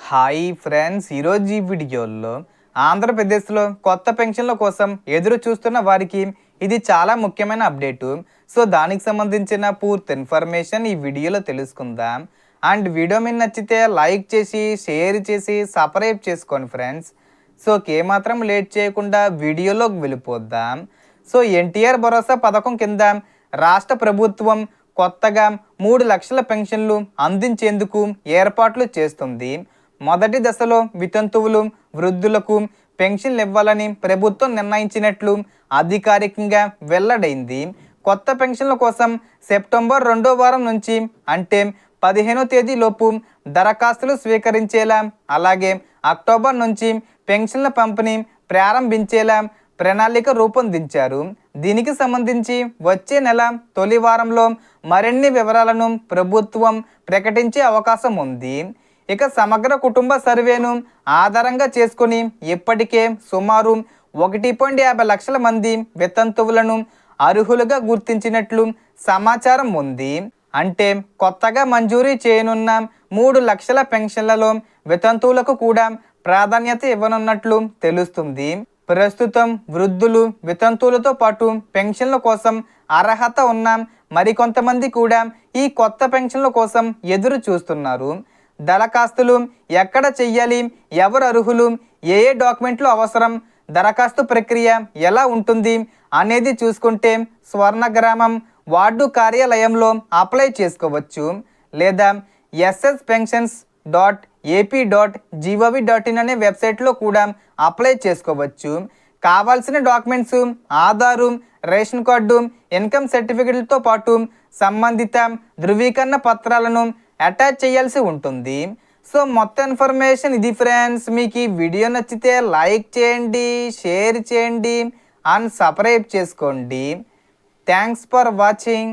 Hi friends, ఈరోజు ఈ వీడియోలో ఆంధ్రప్రదేశ్లో కొత్త పెన్షన్ల కోసం ఎదురు చూస్తున్న వారికి ఇది చాలా ముఖ్యమైన అప్డేటు. సో దానికి సంబంధించిన పూర్తి ఇన్ఫర్మేషన్ ఈ వీడియోలో తెలుసుకుందాం. అండ్ వీడియో మీకు నచ్చితే లైక్ చేసి షేర్ చేసి సబ్స్క్రైబ్ చేసుకోండి ఫ్రెండ్స్. సో ఏమాత్రం లేట్ చేయకుండా వీడియోలోకి వెళ్ళిపోద్దాం. సో ఎన్టీఆర్ భరోసా పథకం కింద రాష్ట్ర ప్రభుత్వం కొత్తగా 3 లక్షల పెన్షన్లు అందించేందుకు ఏర్పాట్లు చేస్తుంది. మొదటి దశలో వితంతువులు, వృద్ధులకు పెన్షన్లు ఇవ్వాలని ప్రభుత్వం నిర్ణయించినట్లు అధికారికంగా వెల్లడైంది. కొత్త పెన్షన్ల కోసం సెప్టెంబర్ 2వ వారం నుంచి అంటే 15వ తేదీలోపు దరఖాస్తులు స్వీకరించేలా, అలాగే అక్టోబర్ నుంచి పెన్షన్ల పంపిణీ ప్రారంభించేలా ప్రణాళిక రూపొందించారు. దీనికి సంబంధించి వచ్చే నెల తొలి వారంలో మరిన్ని వివరాలను ప్రభుత్వం ప్రకటించే అవకాశం ఉంది. ఇక సమగ్ర కుటుంబ సర్వేను ఆధారంగా చేసుకుని ఇప్పటికే సుమారు 1.50 లక్షల మంది వితంతువులను అర్హులుగా గుర్తించినట్లు సమాచారం ఉంది. అంటే కొత్తగా మంజూరీ చేయనున్న 3 లక్షల పెన్షన్లలో వితంతువులకు కూడా ప్రాధాన్యత ఇవ్వనున్నట్లు తెలుస్తుంది. ప్రస్తుతం వృద్ధులు, వితంతువులతో పాటు పెన్షన్ల కోసం అర్హత ఉన్న మరికొంతమంది కూడా ఈ కొత్త పెన్షన్ల కోసం ఎదురు చూస్తున్నారు. దరఖాస్తులు ఎక్కడ చెయ్యాలి, ఎవరు అర్హులు, ఏ డాక్యుమెంట్లు అవసరం, దరఖాస్తు ప్రక్రియ ఎలా ఉంటుంది అనేది చూసుకుంటే స్వర్ణగ్రామం వార్డు కార్యాలయంలో అప్లై చేసుకోవచ్చు, లేదా sspensions.ap.gov.in అనే వెబ్సైట్లో కూడా అప్లై చేసుకోవచ్చు. కావాల్సిన documents Aadhaar, ration card, income సర్టిఫికెట్లతో పాటు సంబంధిత ధృవీకరణ పత్రాలను అటాచ్ చేయాల్సి ఉంటుంది. సో మొత్తం ఇన్ఫర్మేషన్ ఇది ఫ్రెండ్స్. మీకు ఈ వీడియో నచ్చితే లైక్ చేయండి, షేర్ చేయండి అండ్ సబ్స్క్రైబ్ చేసుకోండి. Thanks for watching.